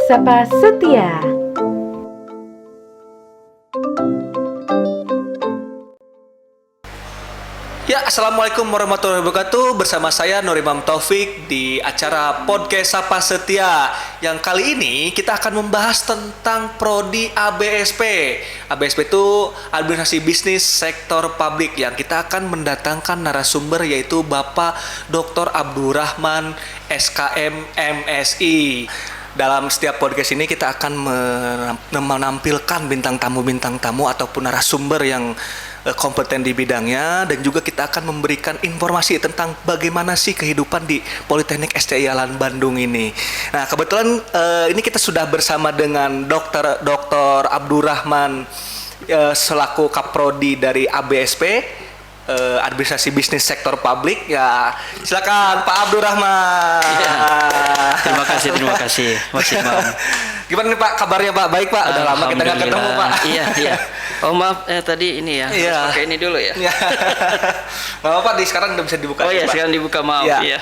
Sapa Setia. Ya, Assalamualaikum warahmatullahi wabarakatuh. Bersama saya Nur Imam Taufik di acara podcast Sapa Setia. Yang kali ini kita akan membahas tentang Prodi ABSP. ABSP itu Administrasi Bisnis Sektor Publik, yang kita akan mendatangkan narasumber yaitu Bapak Dr. Abdurrahman SKM MSI. Dalam setiap podcast ini kita akan menampilkan bintang tamu ataupun narasumber yang kompeten di bidangnya, dan juga kita akan memberikan informasi tentang bagaimana sih kehidupan di Politeknik STI Alan Bandung ini. Nah, kebetulan ini kita sudah bersama dengan Dr. Abdurrahman selaku Kaprodi dari ABSP, Administrasi Bisnis Sektor Publik. Ya, silakan Pak Abdurrahman. Ya. Terima kasih Mas Imam. Gimana nih Pak, kabarnya Pak? Baik Pak, udah lama kita nggak ketemu Pak. Iya. Oh maaf, tadi ini ya, harus pakai ini dulu ya. Nggak apa-apa, sekarang udah bisa dibuka. Oh iya, Pak. sekarang dibuka, maaf. Ya.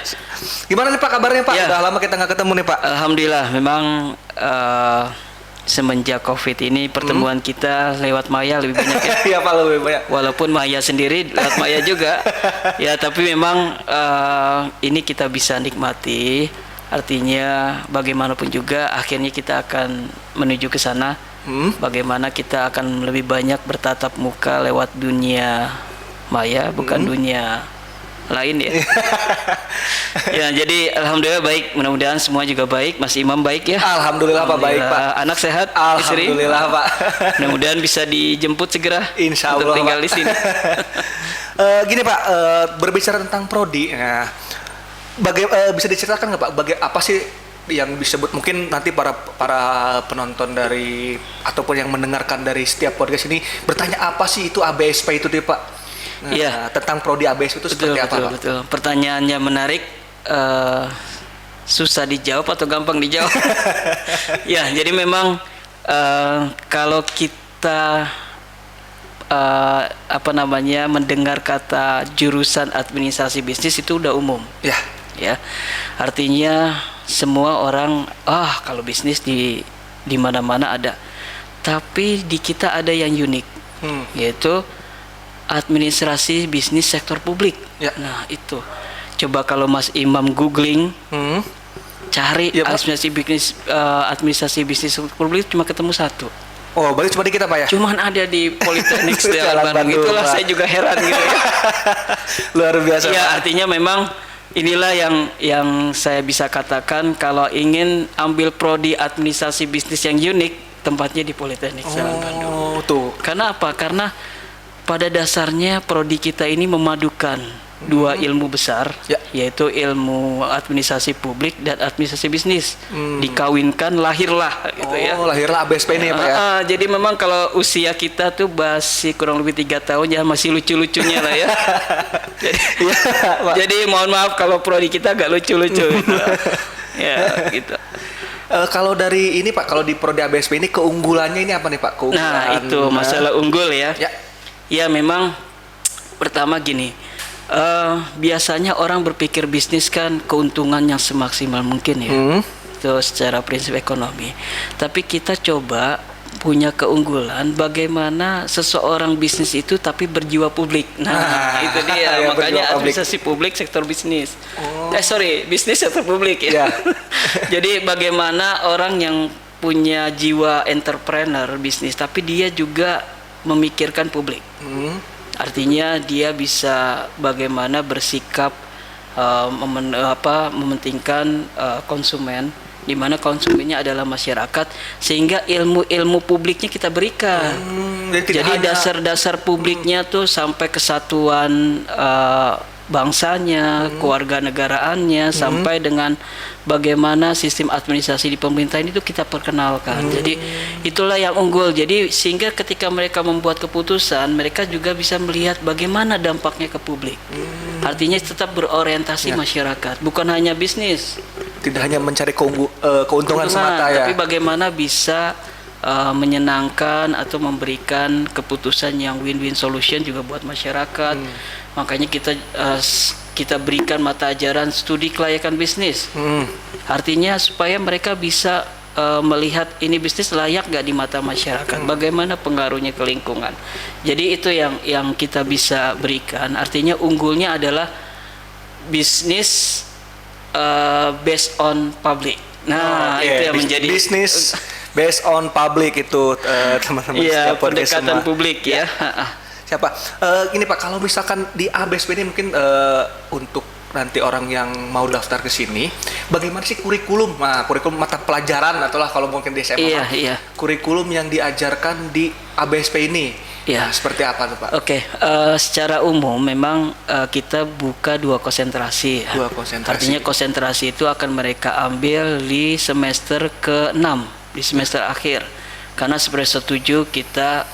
Gimana nih Pak kabarnya Pak? Ya. Udah lama kita nggak ketemu nih Pak. Alhamdulillah, memang semenjak COVID ini pertemuan kita lewat maya lebih banyak ya. Iya Pak, lebih banyak. Walaupun maya sendiri lewat maya juga. Ya, tapi memang ini kita bisa nikmati. Artinya bagaimanapun juga akhirnya kita akan menuju ke sana. Bagaimana kita akan lebih banyak bertatap muka lewat dunia maya, bukan dunia lain ya. Ya, jadi alhamdulillah baik, mudah-mudahan semua juga baik. Mas Imam baik ya? Alhamdulillah Pak, baik Pak. Anak sehat? Alhamdulillah istri? Pak. Mudah-mudahan bisa dijemput segera. Insya Allah untuk tinggal Pak. di sini. Gini Pak, berbicara tentang prodi, bisa diceritakan nggak Pak, apa sih yang disebut, mungkin nanti para penonton dari ataupun yang mendengarkan dari setiap podcast ini bertanya apa sih itu ABSP itu deh Pak. Iya. Tentang prodi ABSP itu seperti apa Pak? Betul. Pertanyaannya menarik. Susah dijawab atau gampang dijawab? Ya, jadi memang kalau kita mendengar kata jurusan administrasi bisnis itu udah umum. Ya, artinya semua orang kalau bisnis di mana-mana ada. Tapi di kita ada yang unik, yaitu administrasi bisnis sektor publik. Ya. Nah, itu coba kalau Mas Imam googling, cari ya, administrasi bisnis sektor publik, cuma ketemu satu. Oh, berarti cuma di kita Pak ya? Cuman ada di Politeknik STI Alan Bandung. Itulah Pak. saya juga heran gitu ya. Luar biasa. Ya, Pak. artinya memang inilah yang saya bisa katakan, kalau ingin ambil prodi administrasi bisnis yang unik, tempatnya di Politeknik STI Alan Bandung. Oh, tuh. Karena apa? Karena pada dasarnya prodi kita ini memadukan dua ilmu besar, yaitu ilmu administrasi publik dan administrasi bisnis. Dikawinkan, lahirlah gitu ya. Oh, lahirlah ABSP ini ya Pak ya. Jadi memang kalau usia kita tuh masih kurang lebih 3 tahun ya, masih lucu-lucunya lah ya. Jadi mohon maaf kalau prodi kita agak lucu-lucu gitu. Ya, gitu. Kalau dari ini Pak, kalau di prodi ABSP ini keunggulannya ini apa nih Pak? Nah, itu masalah unggul ya. Ya, memang pertama gini, biasanya orang berpikir bisnis kan keuntungan yang semaksimal mungkin ya. Itu secara prinsip ekonomi. Tapi kita coba punya keunggulan bagaimana seseorang bisnis itu tapi berjiwa publik. Nah, itu dia. Makanya administrasi publik sektor bisnis. Bisnis sektor publik ya. Jadi bagaimana orang yang punya jiwa entrepreneur bisnis tapi dia juga memikirkan publik. Artinya dia bisa bagaimana bersikap mementingkan konsumen, di mana konsumennya adalah masyarakat, sehingga ilmu publiknya kita berikan. Jadi dasar-dasar publiknya tuh sampai kesatuan bangsanya, keluarga negaraannya, sampai dengan bagaimana sistem administrasi di pemerintahan itu kita perkenalkan. Jadi itulah yang unggul. Jadi sehingga ketika mereka membuat keputusan, mereka juga bisa melihat bagaimana dampaknya ke publik. Artinya tetap berorientasi masyarakat, bukan hanya bisnis. Tidak hanya mencari keuntungan semata ya. Tapi bagaimana bisa menyenangkan atau memberikan keputusan yang win-win solution juga buat masyarakat. Makanya kita berikan mata ajaran studi kelayakan bisnis. Artinya supaya mereka bisa melihat ini bisnis layak nggak di mata masyarakat, bagaimana pengaruhnya ke lingkungan. Jadi itu yang kita bisa berikan. Artinya unggulnya adalah bisnis based on public. Nah, itu yang menjadi bisnis based on public itu teman-teman. Iya, pendekatan publik ya. Siapa? Ini Pak, kalau misalkan di ABSP ini mungkin untuk nanti orang yang mau daftar ke sini, bagaimana sih kurikulum? Nah, kurikulum mata pelajaran atau lah kalau mungkin di SMA. Iya. Kurikulum yang diajarkan di ABSP ini. Iya. Nah, seperti apa tuh Pak? Oke, secara umum memang kita buka 2 konsentrasi. 2 konsentrasi. Artinya konsentrasi itu akan mereka ambil di semester ke-6, di semester akhir. Karena semester 7 kita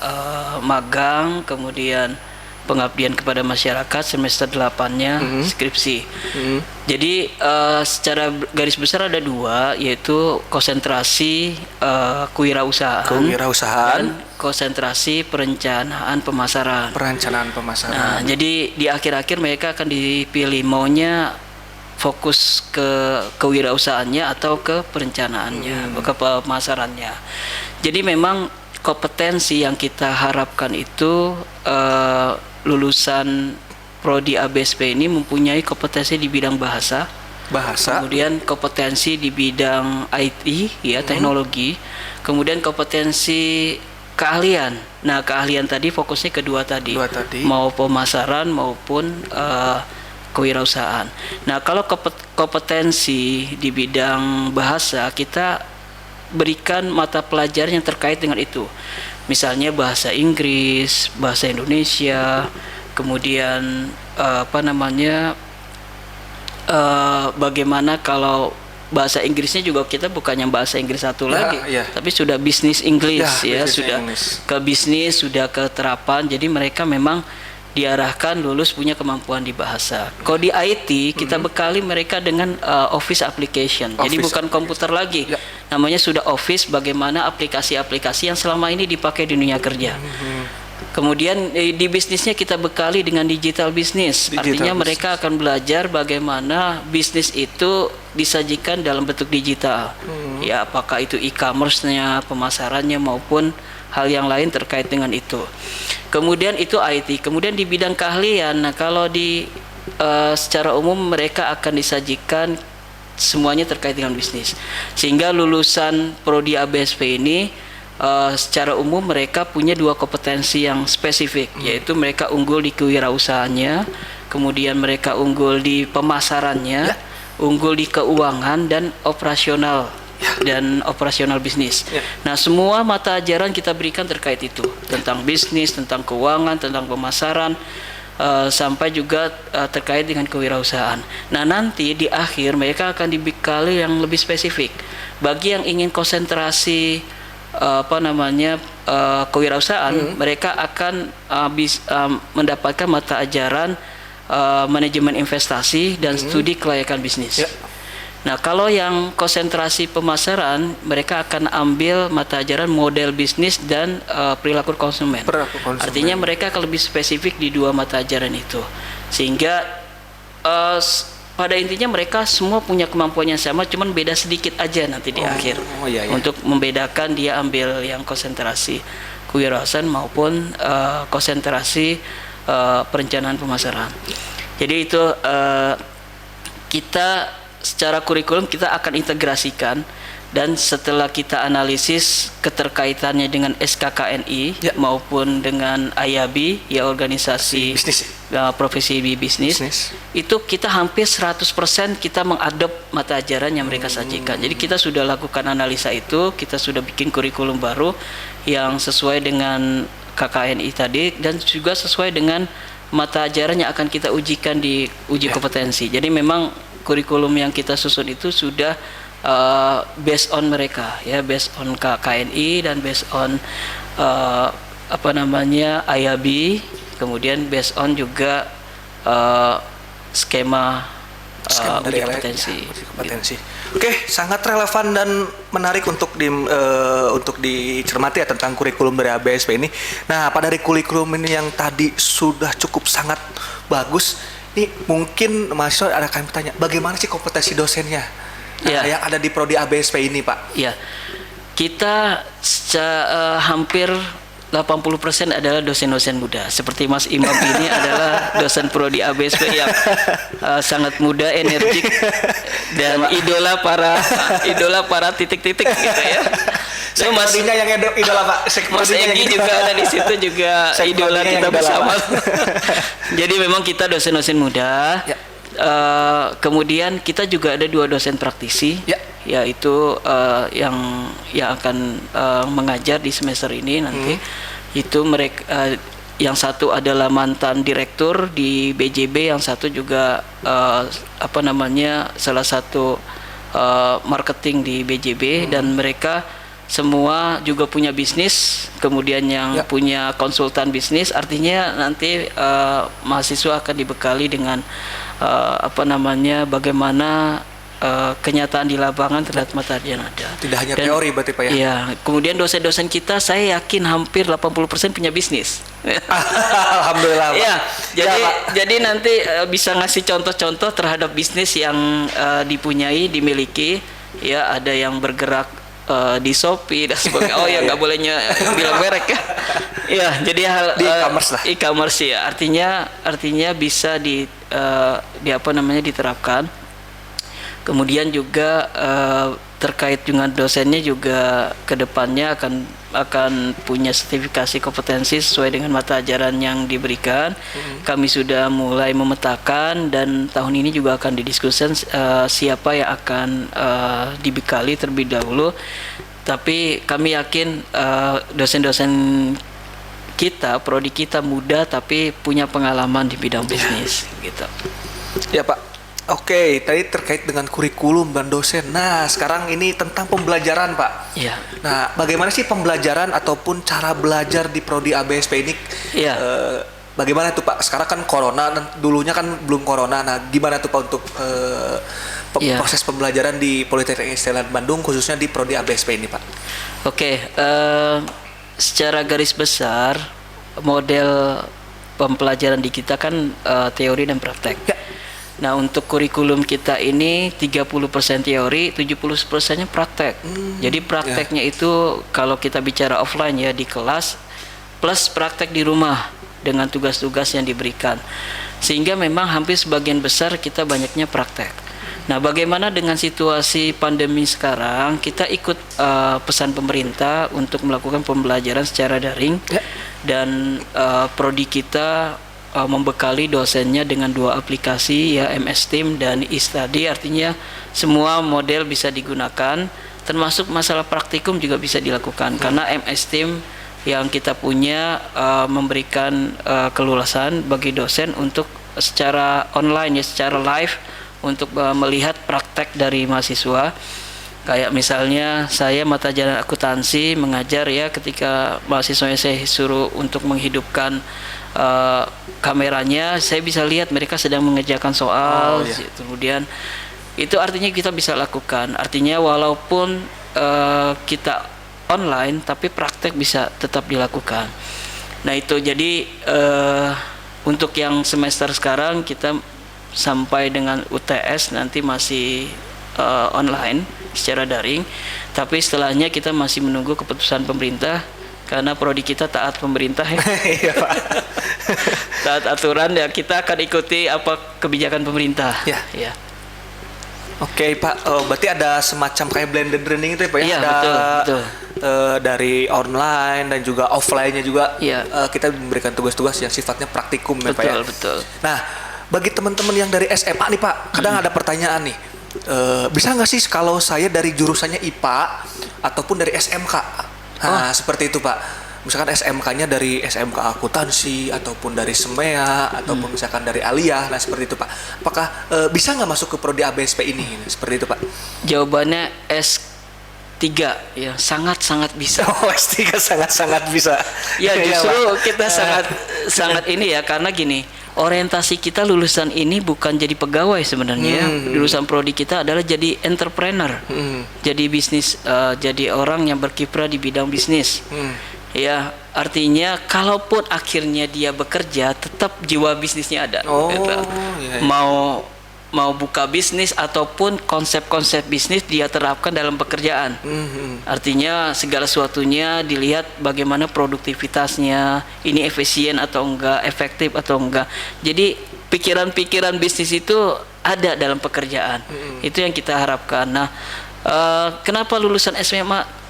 magang, kemudian pengabdian kepada masyarakat, semester 8-nya skripsi. Jadi secara garis besar ada 2, yaitu konsentrasi kewirausahaan dan konsentrasi perencanaan pemasaran. Nah, jadi di akhir-akhir mereka akan dipilih maunya fokus ke kewirausahaannya atau ke perencanaannya, ke pemasarannya. Jadi memang kompetensi yang kita harapkan itu lulusan prodi ABSP ini mempunyai kompetensi di bidang bahasa, kemudian kompetensi di bidang IT ya, teknologi, kemudian kompetensi keahlian. Nah, keahlian tadi fokusnya kedua tadi, mau pemasaran maupun kewirausahaan. Nah, kalau kompetensi di bidang bahasa, kita berikan mata pelajaran yang terkait dengan itu. Misalnya bahasa Inggris, bahasa Indonesia, kemudian bagaimana kalau bahasa Inggrisnya juga kita bukannya bahasa Inggris satu lagi, tapi sudah bisnis Inggris sudah English. Ke bisnis, sudah ke terapan. Jadi mereka memang diarahkan lulus punya kemampuan di bahasa. Kalau di IT kita bekali mereka dengan office application. Jadi bukan komputer lagi. Namanya sudah office, bagaimana aplikasi-aplikasi yang selama ini dipakai di dunia kerja. Kemudian di bisnisnya kita bekali dengan digital bisnis. Artinya mereka akan belajar bagaimana bisnis itu disajikan dalam bentuk digital. Ya, apakah itu e-commerce-nya, pemasarannya maupun hal yang lain terkait dengan itu. Kemudian itu IT. Kemudian di bidang keahlian, nah kalau di secara umum mereka akan disajikan semuanya terkait dengan bisnis. Sehingga lulusan prodi ABSP ini secara umum mereka punya 2 kompetensi yang spesifik, yaitu mereka unggul di kewirausahaannya, kemudian mereka unggul di pemasarannya, unggul di keuangan dan operasional bisnis. Nah, semua mata ajaran kita berikan terkait itu, tentang bisnis, tentang keuangan, tentang pemasaran, sampai juga terkait dengan kewirausahaan. Nah, nanti di akhir mereka akan dibekali yang lebih spesifik. Bagi yang ingin konsentrasi kewirausahaan, mereka akan mendapatkan mata ajaran manajemen investasi dan studi kelayakan bisnis. Nah, kalau yang konsentrasi pemasaran, mereka akan ambil mata ajaran model bisnis dan perilaku konsumen. Artinya mereka akan lebih spesifik di 2 mata ajaran itu. Sehingga pada intinya mereka semua punya kemampuan yang sama, cuman beda sedikit aja nanti di akhir. Untuk membedakan dia ambil yang konsentrasi kewirausahaan maupun konsentrasi perencanaan pemasaran. Jadi itu kita secara kurikulum kita akan integrasikan, dan setelah kita analisis keterkaitannya dengan SKKNI maupun dengan IAB ya, organisasi profesi di bisnis, itu kita hampir 100% kita mengadop mata ajaran yang mereka sajikan. Jadi kita sudah lakukan analisa itu, kita sudah bikin kurikulum baru yang sesuai dengan KKNI tadi dan juga sesuai dengan mata ajaran yang akan kita ujikan di uji kompetensi. Jadi memang kurikulum yang kita susun itu sudah based on mereka ya, based on KKNI dan based on IAB, kemudian based on juga skema uji kompetensi. Oke, sangat relevan dan menarik untuk dicermati ya tentang kurikulum dari ABSP ini. Nah, pada dari kurikulum ini yang tadi sudah cukup sangat bagus. Ini mungkin mahasiswa ada kami tanya, bagaimana sih kompetensi dosennya yang ada di prodi ABSP ini, Pak? Ya, Kita hampir 80% adalah dosen-dosen muda. Seperti Mas Imam ini adalah dosen prodi ABSP yang sangat muda, energik dan idola para titik-titik gitu ya. So, Mas yang idola Pak. Mas Egi juga ada di situ juga idola kita bersama. Jadi memang kita dosen-dosen muda. Ya. Kemudian kita juga ada 2 dosen praktisi, yaitu yang akan mengajar di semester ini nanti. Itu mereka, yang satu adalah mantan direktur di BJB, yang satu juga salah satu marketing di BJB, dan mereka semua juga punya bisnis, kemudian yang punya konsultan bisnis. Artinya nanti mahasiswa akan dibekali dengan bagaimana kenyataan di lapangan terhadap materi yang ada. Tidak hanya teori berarti Pak ya? Iya. Kemudian dosen-dosen kita saya yakin hampir 80% punya bisnis. Alhamdulillah Pak. Ya, jadi nanti bisa ngasih contoh-contoh terhadap bisnis yang dipunyai, dimiliki. Ya, ada yang bergerak di Shopee dan sebagainya. Oh ya, nggak bolehnya bilang merek ya. Ya, jadi hal di e-commerce lah. E-commerce ya. Artinya bisa diterapkan. Kemudian juga terkait dengan dosennya juga kedepannya akan punya sertifikasi kompetensi sesuai dengan mata ajaran yang diberikan. Kami sudah mulai memetakan dan tahun ini juga akan didiskusikan siapa yang akan dibekali terlebih dahulu. Tapi kami yakin dosen-dosen kita, prodi kita muda tapi punya pengalaman di bidang bisnis gitu. Ya Pak. Oke, tadi terkait dengan kurikulum dan dosen. Nah, sekarang ini tentang pembelajaran, Pak. Iya. Nah, bagaimana sih pembelajaran ataupun cara belajar di prodi ABSP ini? Iya. Bagaimana tuh, Pak? Sekarang kan corona, dulunya kan belum corona. Nah, gimana tuh Pak untuk proses pembelajaran di Politeknik Islam Bandung, khususnya di prodi ABSP ini, Pak? Oke, secara garis besar model pembelajaran di kita kan teori dan praktek. Ya. Nah, untuk kurikulum kita ini 30% teori, 70%-nya praktek. Jadi prakteknya itu kalau kita bicara offline ya di kelas plus praktek di rumah dengan tugas-tugas yang diberikan. Sehingga memang hampir sebagian besar kita banyaknya praktek. Nah, bagaimana dengan situasi pandemi sekarang? Kita ikut pesan pemerintah untuk melakukan pembelajaran secara daring dan prodi kita membekali dosennya dengan 2 aplikasi ya, MS Team dan e-study. Artinya semua model bisa digunakan, termasuk masalah praktikum juga bisa dilakukan karena MS Team yang kita punya memberikan kelulusan bagi dosen untuk secara online ya, secara live untuk melihat praktek dari mahasiswa. Kayak misalnya saya mata ajaran akuntansi mengajar ya, ketika mahasiswanya saya suruh untuk menghidupkan kameranya, saya bisa lihat mereka sedang mengerjakan soal. Kemudian itu artinya kita bisa lakukan. Artinya walaupun kita online tapi praktek bisa tetap dilakukan. Nah itu jadi untuk yang semester sekarang kita sampai dengan UTS nanti masih online secara daring, tapi setelahnya kita masih menunggu keputusan pemerintah karena prodi kita taat pemerintah ya. Taat aturan ya, kita akan ikuti apa kebijakan pemerintah. Ya. Oke Pak, berarti ada semacam kayak blended learning itu ya Pak ya? Iya, ada betul. Dari online dan juga offline-nya juga kita memberikan tugas-tugas yang sifatnya praktikum ya Pak ya? Betul. Nah, bagi teman-teman yang dari SMA nih Pak, kadang ada pertanyaan nih, bisa nggak sih kalau saya dari jurusannya IPA ataupun dari SMK? Nah, seperti itu Pak. Misalkan SMK-nya dari SMK akuntansi ataupun dari SEMEA ataupun misalkan dari Aliyah, nah seperti itu Pak. Apakah bisa nggak masuk ke prodi ABSP ini? Seperti itu Pak. Jawabannya S3 ya, sangat-sangat bisa. Oh, S3 sangat-sangat bisa. Ya justru kita sangat ini ya, karena gini, orientasi kita lulusan ini bukan jadi pegawai sebenarnya. Lulusan prodi kita adalah jadi entrepreneur, jadi bisnis, jadi orang yang berkiprah di bidang bisnis. Ya, artinya kalaupun akhirnya dia bekerja, tetap jiwa bisnisnya ada. Gitu. Mau mau buka bisnis ataupun konsep-konsep bisnis dia terapkan dalam pekerjaan. Artinya segala sesuatunya dilihat bagaimana produktivitasnya, ini efisien atau enggak, efektif atau enggak. Jadi pikiran-pikiran bisnis itu ada dalam pekerjaan. Itu yang kita harapkan. Nah, kenapa lulusan SMA?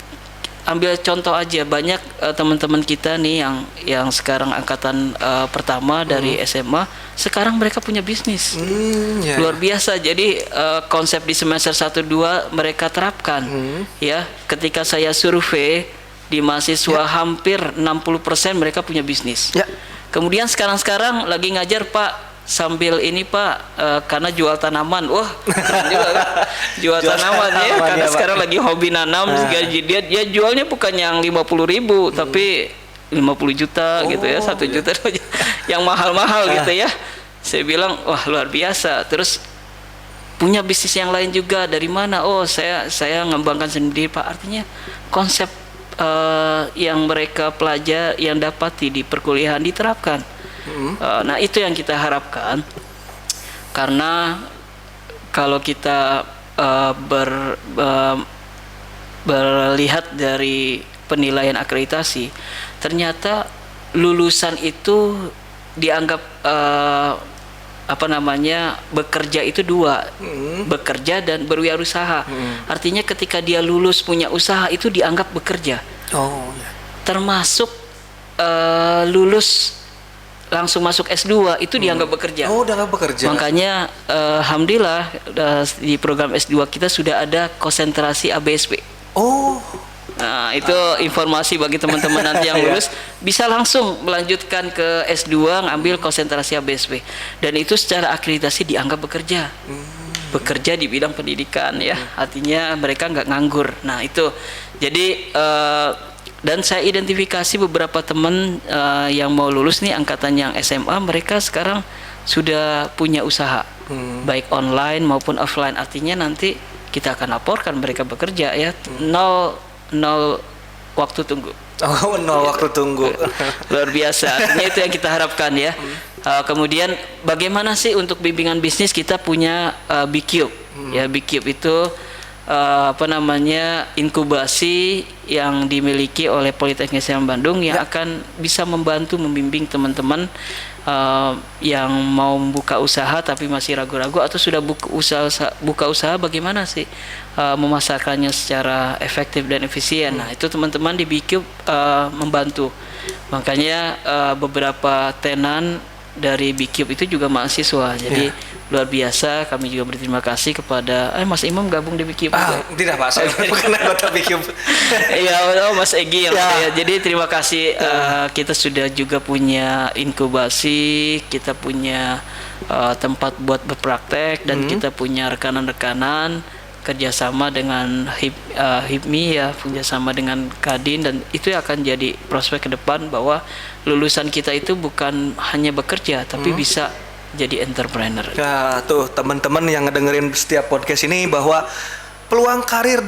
Ambil contoh aja, banyak teman-teman kita nih yang sekarang angkatan pertama dari SMA, sekarang mereka punya bisnis. Luar biasa. Jadi konsep di semester 1-2 mereka terapkan. Ya, ketika saya survei di mahasiswa hampir 60% mereka punya bisnis. Kemudian sekarang lagi ngajar, Pak, sambil ini Pak, karena jual tanaman. Wah, keren juga kan? Jual tanaman ya, karena sekarang lagi hobi nanam. Dia jualnya bukan yang 50.000 tapi 50 juta gitu ya, 1 juta yang mahal-mahal gitu ya. Saya bilang, wah luar biasa. Terus punya bisnis yang lain juga, dari mana? Oh, saya ngembangkan sendiri Pak. Artinya konsep yang mereka pelajari, yang dapati di perkuliahan diterapkan. Nah, itu yang kita harapkan, karena kalau kita berlihat dari penilaian akreditasi, ternyata lulusan itu dianggap bekerja itu dua, bekerja dan berwirausaha. Artinya ketika dia lulus punya usaha itu dianggap bekerja. Termasuk lulus langsung masuk S2 itu dianggap bekerja. Dianggap bekerja. Makanya alhamdulillah di program S2 kita sudah ada konsentrasi ABSP. Nah, itu informasi bagi teman-teman nanti yang lulus bisa langsung melanjutkan ke S2 ngambil konsentrasi ABSP. Dan itu secara akreditasi dianggap bekerja. Bekerja di bidang pendidikan ya. Artinya mereka nggak nganggur. Nah, itu. Jadi dan saya identifikasi beberapa teman yang mau lulus nih angkatan yang SMA, mereka sekarang sudah punya usaha, baik online maupun offline. Artinya nanti kita akan laporkan mereka bekerja ya, nol waktu tunggu. Nol waktu tunggu. Luar biasa. Artinya itu yang kita harapkan ya. Kemudian bagaimana sih untuk bimbingan bisnis? Kita punya BCube. Ya, BCube itu inkubasi yang dimiliki oleh Politeknik Islam Bandung yang akan bisa membantu membimbing teman-teman yang mau membuka usaha tapi masih ragu-ragu atau sudah buka usaha bagaimana sih memasarkannya secara efektif dan efisien. Nah, itu teman-teman di BCube membantu. Makanya beberapa tenan dari BCube itu juga mahasiswa. Jadi luar biasa, kami juga berterima kasih kepada Mas Imam gabung di BCube. Tidak Pak, saya bukan anggota BCube. Iya, Mas Egi yang jadi terima kasih. Kita sudah juga punya inkubasi, kita punya tempat buat berpraktek, dan kita punya rekanan-rekanan kerjasama dengan HIPMI ya, kerjasama dengan Kadin, dan itu akan jadi prospek ke depan bahwa lulusan kita itu bukan hanya bekerja tapi bisa jadi entrepreneur. Ya, tuh teman-teman yang ngedengerin setiap podcast ini bahwa peluang karir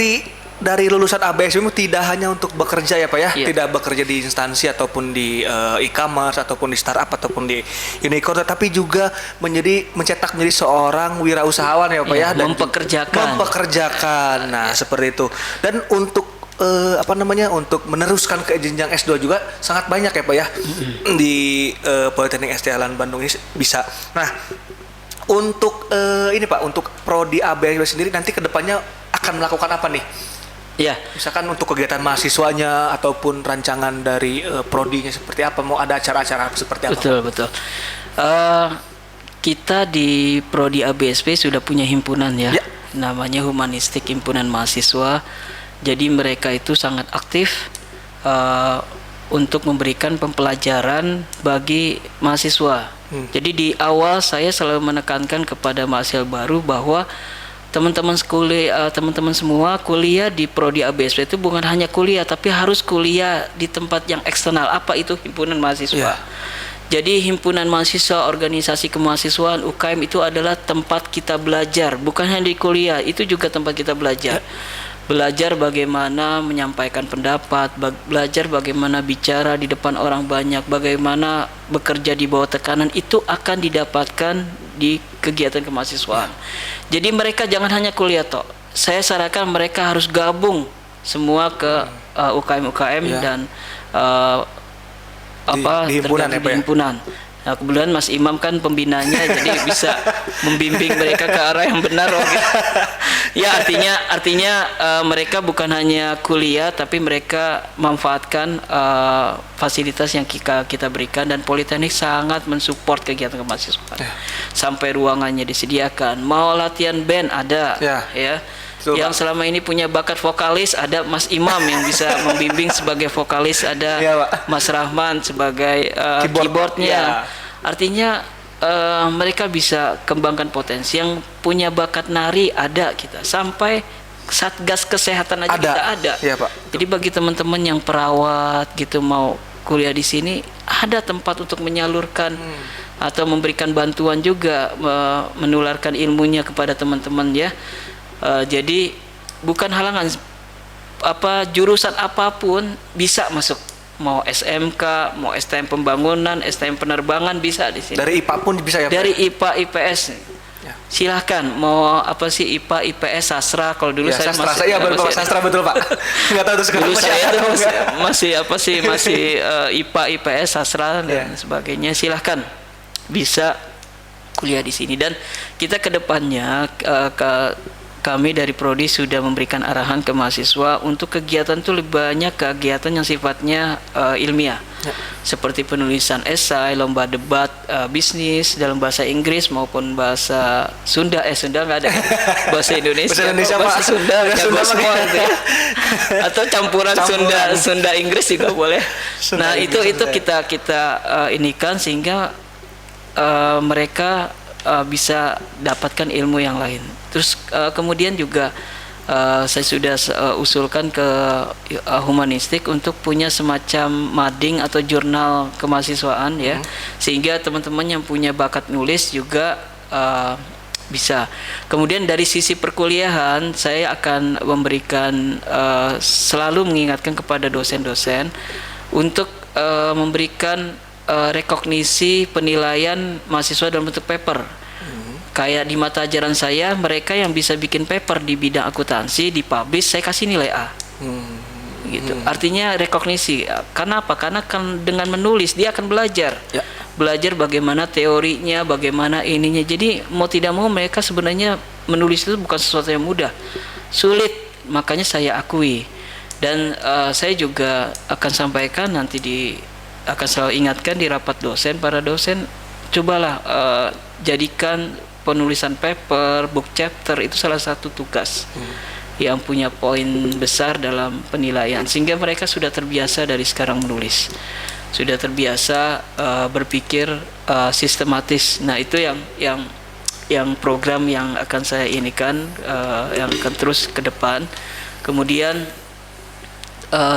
dari lulusan ABSP itu tidak hanya untuk bekerja ya Pak ya, tidak bekerja di instansi ataupun di e-commerce ataupun di startup ataupun di unicorn, tapi juga mencetak menjadi seorang wirausahawan ya Pak ya, dan mempekerjakan. Nah, seperti itu. Dan untuk untuk meneruskan ke jenjang S2 juga sangat banyak ya Pak ya di Politeknik ST Alan Bandung ini bisa. Nah, untuk ini Pak, untuk prodi ABSP sendiri nanti kedepannya akan melakukan apa nih? Ya, misalkan untuk kegiatan mahasiswanya ataupun rancangan dari prodinya seperti apa, mau ada acara-acara seperti apa? Betul. Kita di prodi ABSP sudah punya himpunan ya, namanya Humanistik Himpunan Mahasiswa. Jadi mereka itu sangat aktif untuk memberikan pembelajaran bagi mahasiswa. Jadi di awal saya selalu menekankan kepada mahasiswa baru bahwa teman-teman semua kuliah di prodi ABSP itu bukan hanya kuliah, tapi harus kuliah di tempat yang eksternal. Apa itu himpunan mahasiswa? Jadi himpunan mahasiswa, organisasi kemahasiswaan, UKM itu adalah tempat kita belajar, bukan hanya di kuliah, itu juga tempat kita belajar. Belajar bagaimana menyampaikan pendapat, belajar bagaimana bicara di depan orang banyak, bagaimana bekerja di bawah tekanan, itu akan didapatkan di kegiatan kemahasiswaan. Jadi mereka jangan hanya kuliah toh. Saya sarankan mereka harus gabung semua ke UKM dan di himpunan ya, Pak, ya? himpunan. Nah, kebetulan Mas Imam kan pembinanya, jadi bisa membimbing mereka ke arah yang benar. Oke. Ya, artinya mereka bukan hanya kuliah, tapi mereka manfaatkan fasilitas yang kita berikan, dan Politeknik sangat mensupport kegiatan kemahasiswaan. Sampai ruangannya disediakan, mau latihan band ada, ya. Betul, yang selama ini punya bakat vokalis ada Mas Imam yang bisa membimbing sebagai vokalis, ada Mas Rahman sebagai keyboardnya. Artinya mereka bisa kembangkan potensi. Yang punya bakat nari ada kita, sampai satgas kesehatan aja kita ada. Ya, Pak. Jadi bagi teman-teman yang perawat gitu mau kuliah di sini, ada tempat untuk menyalurkan atau memberikan bantuan juga, menularkan ilmunya kepada teman-teman ya. Jadi bukan halangan, jurusan apapun bisa masuk, mau SMK, mau STM pembangunan, STM penerbangan bisa di sini. Dari IPA pun bisa ya, Pak? Dari IPA IPS silahkan, mau apa sih IPA IPS sastra. Kalau dulu saya sastra, sastra betul Pak. Nggak tahu tuh sekarang dulu saya masih IPA IPS sastra dan sebagainya. Silahkan bisa kuliah di sini, dan kita kedepannya kami dari Prodi sudah memberikan arahan ke mahasiswa untuk kegiatan itu lebih banyak kegiatan yang sifatnya ilmiah, seperti penulisan esai, lomba debat bisnis dalam bahasa Inggris maupun bahasa Sunda. Sunda nggak ada, bahasa Indonesia, bahasa Sunda, semua gitu ya. Atau campuran Sunda Inggris juga boleh. Nah itu kita inikan sehingga mereka bisa dapatkan ilmu yang lain. Terus kemudian juga saya sudah usulkan ke humanistik untuk punya semacam mading atau jurnal kemahasiswaan ya, sehingga teman-teman yang punya bakat nulis juga bisa. Kemudian dari sisi perkuliahan saya akan memberikan selalu mengingatkan kepada dosen-dosen untuk memberikan rekognisi penilaian mahasiswa dalam bentuk paper. Kayak di mata ajaran saya, mereka yang bisa bikin paper di bidang akuntansi dipublish, saya kasih nilai A. Gitu. Artinya rekognisi. Karena apa? Karena kan dengan menulis dia akan belajar. Belajar bagaimana teorinya, bagaimana ininya. Jadi mau tidak mau mereka sebenarnya menulis itu bukan sesuatu yang mudah. Sulit, makanya saya akui. Dan saya juga akan sampaikan nanti akan selalu ingatkan di rapat dosen, para dosen, cobalah jadikan penulisan paper, book chapter itu salah satu tugas yang punya poin besar dalam penilaian, sehingga mereka sudah terbiasa dari sekarang menulis, sudah terbiasa berpikir sistematis. Nah itu yang program yang akan saya inikan, yang akan terus ke depan. Kemudian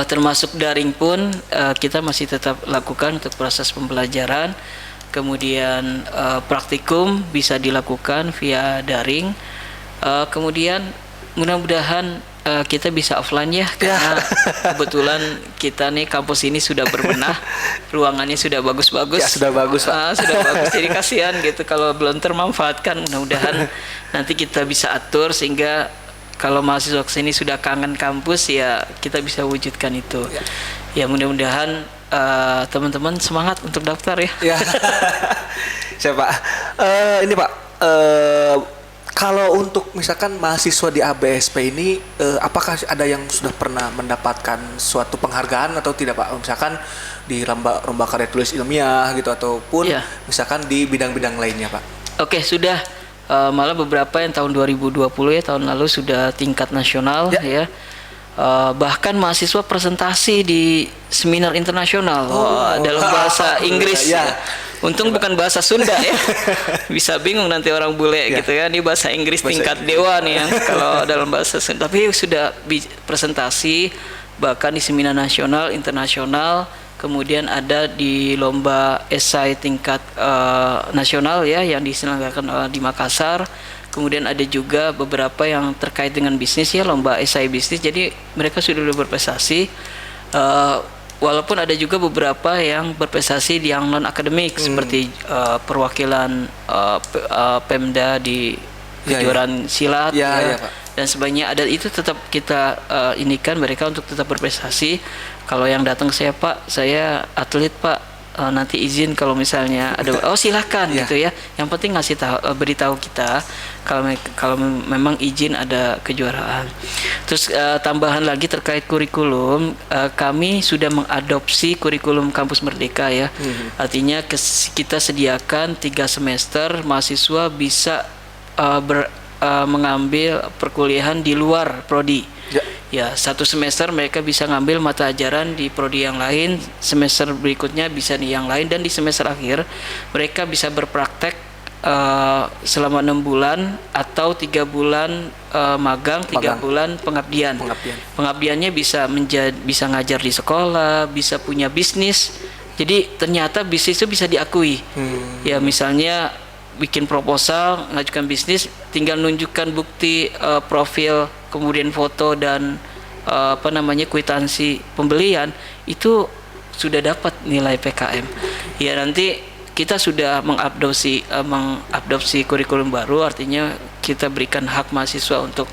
termasuk daring pun kita masih tetap lakukan untuk proses pembelajaran. Kemudian praktikum bisa dilakukan via daring. Kemudian mudah-mudahan kita bisa offline ya, karena kebetulan kita nih kampus ini sudah berbenah, ruangannya sudah bagus-bagus. Sudah bagus, Pak. Sudah bagus. Jadi kasihan gitu kalau belum termanfaatkan. Mudah-mudahan nanti kita bisa atur sehingga kalau mahasiswa kesini sudah kangen kampus ya kita bisa wujudkan itu. Ya mudah-mudahan teman-teman semangat untuk daftar ya. Siapa? Ini Pak, kalau untuk misalkan mahasiswa di ABSP ini, apakah ada yang sudah pernah mendapatkan suatu penghargaan atau tidak Pak? Misalkan di lomba karya tulis ilmiah gitu, ataupun misalkan di bidang-bidang lainnya Pak? Oke, sudah. Malah beberapa yang tahun 2020 ya, tahun lalu sudah tingkat nasional ya. Bahkan mahasiswa presentasi di seminar internasional dalam bahasa Inggris ya. Untung bukan bahasa Sunda ya. Bisa bingung nanti orang bule gitu ya. Ini bahasa Inggris tingkat dewa nih ya kalau dalam bahasa Sunda. Tapi sudah presentasi bahkan di seminar nasional, internasional. Kemudian ada di lomba esai tingkat nasional ya yang diselenggarakan di Makassar. Kemudian ada juga beberapa yang terkait dengan bisnis ya, lomba esai bisnis. Jadi mereka sudah berprestasi. walaupun ada juga beberapa yang berprestasi di yang non akademik seperti perwakilan Pemda di kejuaraan silat Pak. Dan sebagainya, ada itu tetap kita inikan mereka untuk tetap berprestasi. Kalau yang datang ke saya, Pak, saya atlet Pak, nanti izin kalau misalnya ada silahkan gitu ya. Yang penting ngasih tahu, beritahu kita kalau memang izin ada kejuaraan. Terus tambahan lagi terkait kurikulum, kami sudah mengadopsi kurikulum Kampus Merdeka ya. Artinya kita sediakan 3 semester mahasiswa bisa mengambil perkuliahan di luar prodi. Ya, 1 semester mereka bisa ngambil mata ajaran di prodi yang lain, semester berikutnya bisa di yang lain, dan di semester akhir mereka bisa berpraktek selama 6 bulan atau 3 bulan magang, 3 bulan pengabdian. Pengabdiannya bisa ngajar di sekolah, bisa punya bisnis. Jadi ternyata bisnis itu bisa diakui. Ya, misalnya bikin proposal, ngajukan bisnis, tinggal nunjukkan bukti profil, kemudian foto dan kwitansi pembelian, itu sudah dapat nilai PKM. Ya, nanti kita sudah mengadopsi kurikulum baru, artinya kita berikan hak mahasiswa untuk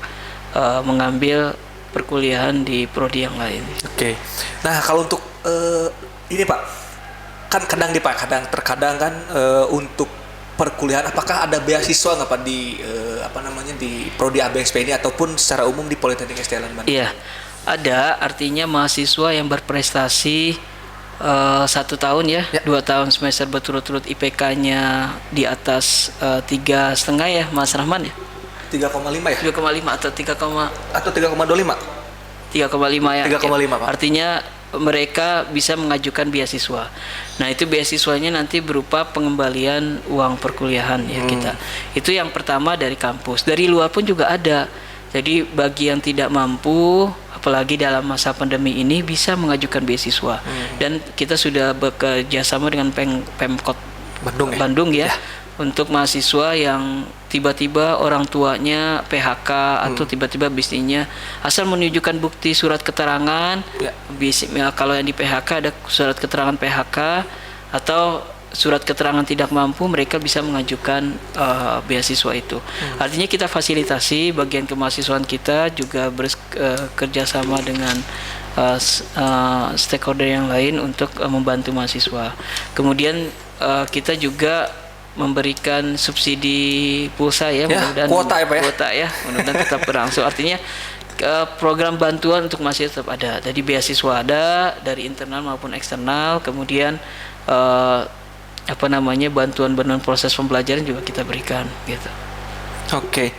mengambil perkuliahan di prodi yang lain. Oke. Nah, kalau untuk ini Pak, kan terkadang kan untuk perkuliahan, apakah ada beasiswa nggak Pak di di prodi ABSP ini ataupun secara umum di Politeknik SDN Bandung? Iya, ada. Artinya mahasiswa yang berprestasi 1 tahun ya, 2 tahun semester berturut-turut IPK-nya di atas 3,5 ya, Mas Rahman ya? 3,5 ya? 3,5 atau 3,25? 3,5 ya. 3,5 Pak. Artinya mereka bisa mengajukan beasiswa. Nah, itu beasiswanya nanti berupa pengembalian uang perkuliahan ya kita. Itu yang pertama dari kampus. Dari luar pun juga ada. Jadi bagi yang tidak mampu, apalagi dalam masa pandemi ini, bisa mengajukan beasiswa. Dan kita sudah bekerja sama dengan Pemkot Bandung ya. Untuk mahasiswa yang tiba-tiba orang tuanya PHK atau tiba-tiba bisnisnya, asal menunjukkan bukti surat keterangan, kalau yang di PHK ada surat keterangan PHK atau surat keterangan tidak mampu, mereka bisa mengajukan beasiswa itu. Artinya kita fasilitasi bagian kemahasiswaan kita juga bekerja sama dengan stakeholder yang lain untuk membantu mahasiswa. Kemudian kita juga memberikan subsidi pulsa ya, mudah-mudahan kuota ya, mudah-mudahan tetap berlangsung. Artinya program bantuan untuk mahasiswa tetap ada. Dari beasiswa ada, dari internal maupun eksternal. Kemudian bantuan proses pembelajaran juga kita berikan gitu. Oke.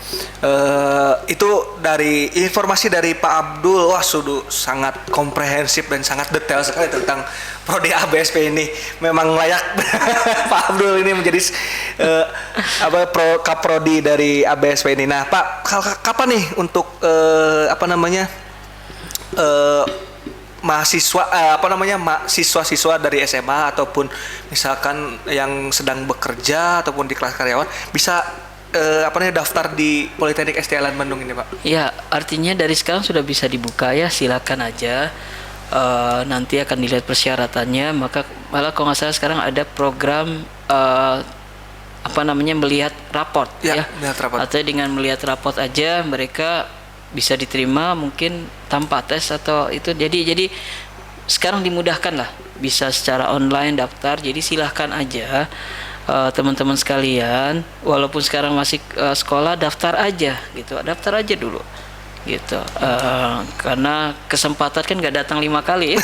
Itu dari informasi dari Pak Abdul, wah sudah sangat komprehensif dan sangat detail sekali tentang prodi ABSP ini. Memang layak Pak Abdul ini menjadi kaprodi dari ABSP ini. Nah, Pak, kapan nih untuk siswa-siswa dari SMA ataupun misalkan yang sedang bekerja ataupun di kelas karyawan bisa daftar di Politeknik SDN Bandung ini Pak? Ya, artinya dari sekarang sudah bisa dibuka ya, silakan aja. Nanti akan dilihat persyaratannya. Malah kalau nggak salah sekarang ada program melihat raport ya. Melihat raport. Atau dengan melihat raport aja mereka bisa diterima mungkin tanpa tes atau itu. Jadi sekarang dimudahkan lah, bisa secara online daftar. Jadi silahkan aja. Teman-teman sekalian, walaupun sekarang masih sekolah, daftar aja dulu gitu. Karena kesempatan kan nggak datang 5 kali ya.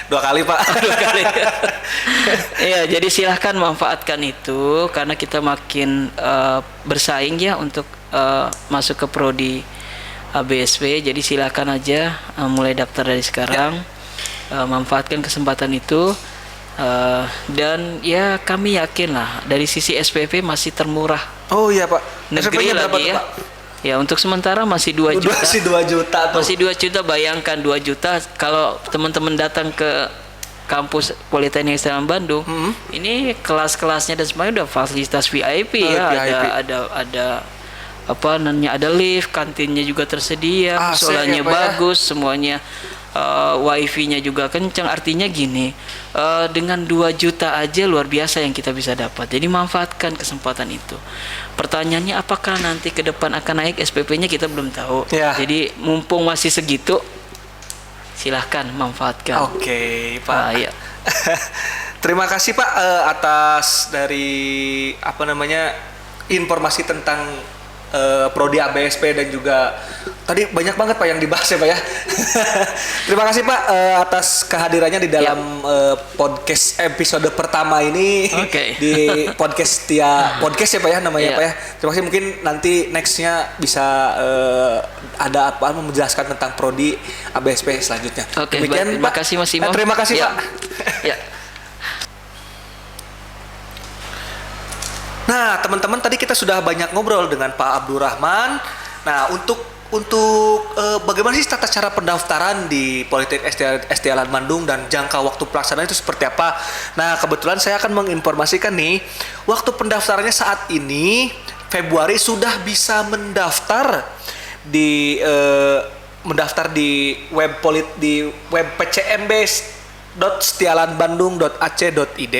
2 kali Pak. 2 kali. Iya, jadi silahkan manfaatkan itu karena kita makin bersaing ya untuk masuk ke prodi ABSP. Jadi silahkan aja mulai daftar dari sekarang, manfaatkan kesempatan itu. Dan ya kami yakin lah dari sisi SPP masih termurah. Oh iya Pak. Negeri lagi ya. Pak? Ya untuk sementara masih 2 juta. Masih 2 juta tuh. Masih 2 juta, bayangkan 2 juta kalau teman-teman datang ke kampus Politeknik SDN Bandung. Ini kelas-kelasnya dan semuanya udah fasilitas VIP ya. Ada ada lift, kantinnya juga tersedia, musolanya bagus, semuanya wifi-nya juga kencang. Artinya gini, dengan 2 juta aja luar biasa yang kita bisa dapat. Jadi manfaatkan kesempatan itu. Pertanyaannya apakah nanti ke depan akan naik SPP-nya, kita belum tahu. Jadi mumpung masih segitu, silahkan manfaatkan. Oke, Pak. Ya. Terima kasih Pak atas dari informasi tentang prodi ABSP dan juga tadi banyak banget Pak yang dibahas ya Pak ya. Terima kasih Pak atas kehadirannya di dalam podcast episode pertama ini. Di podcast ya Pak ya namanya Pak ya. Terima kasih, mungkin nanti nextnya bisa ada apa menjelaskan tentang prodi ABSP selanjutnya. Demikian terima kasih Mas Imam. Terima kasih Pak. Ya. Nah, teman-teman, tadi kita sudah banyak ngobrol dengan Pak Abdurrahman. Nah, untuk bagaimana sih tata cara pendaftaran di Politeknik ST Alan Bandung dan jangka waktu pelaksanaan itu seperti apa? Nah, kebetulan saya akan menginformasikan nih, waktu pendaftarannya saat ini Februari sudah bisa mendaftar di web pcmb.setialanbandung.ac.id.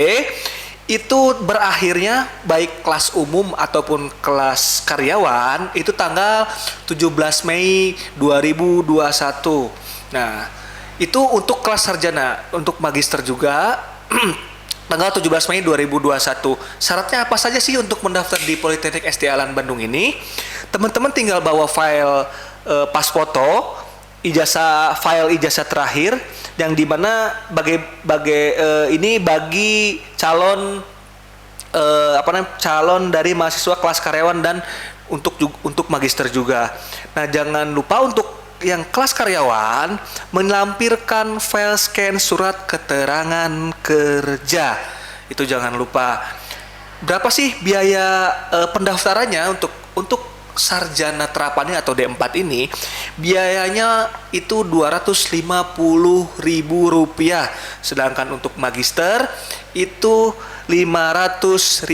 Itu berakhirnya baik kelas umum ataupun kelas karyawan itu tanggal 17 Mei 2021. Nah, itu untuk kelas sarjana, untuk magister juga tanggal 17 Mei 2021. Syaratnya apa saja sih untuk mendaftar di Politeknik ST Alan Bandung ini? Teman-teman tinggal bawa file pas foto, file ijazah terakhir, yang dimana bagi calon calon dari mahasiswa kelas karyawan dan untuk magister juga. Nah, jangan lupa untuk yang kelas karyawan melampirkan file scan surat keterangan kerja. Itu jangan lupa. Berapa sih biaya pendaftarannya untuk sarjana terapannya atau D4 ini? Biayanya itu Rp250.000, sedangkan untuk magister itu Rp500.000.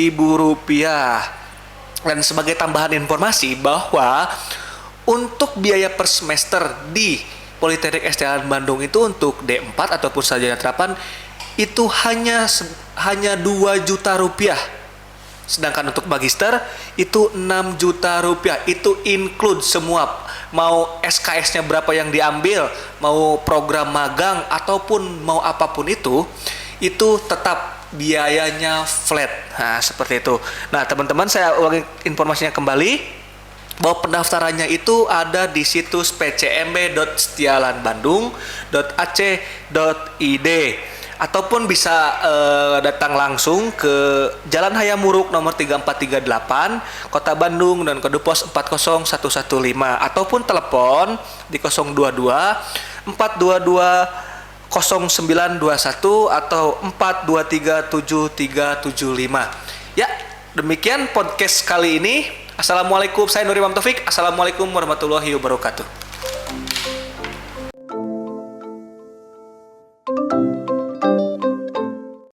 Dan sebagai tambahan informasi bahwa untuk biaya per semester di Politeknik ST Alan Bandung itu untuk D4 ataupun sarjana terapan itu hanya Rp2 juta. Sedangkan untuk magister itu Rp6 juta. Itu include semua. Mau SKS-nya berapa yang diambil, mau program magang ataupun mau apapun itu tetap biayanya flat. Nah, seperti itu. Nah, teman-teman, saya ulangi informasinya kembali bahwa pendaftarannya itu ada di situs pcmb.setialanbandung.ac.id. Ataupun bisa datang langsung ke Jalan Hayamuruk nomor 3438 Kota Bandung dan kode pos 40115, ataupun telepon di 022 422 0921 atau 4237375. Ya, demikian podcast kali ini. Assalamualaikum, saya Nur Imam Taufik. Assalamualaikum warahmatullahi wabarakatuh.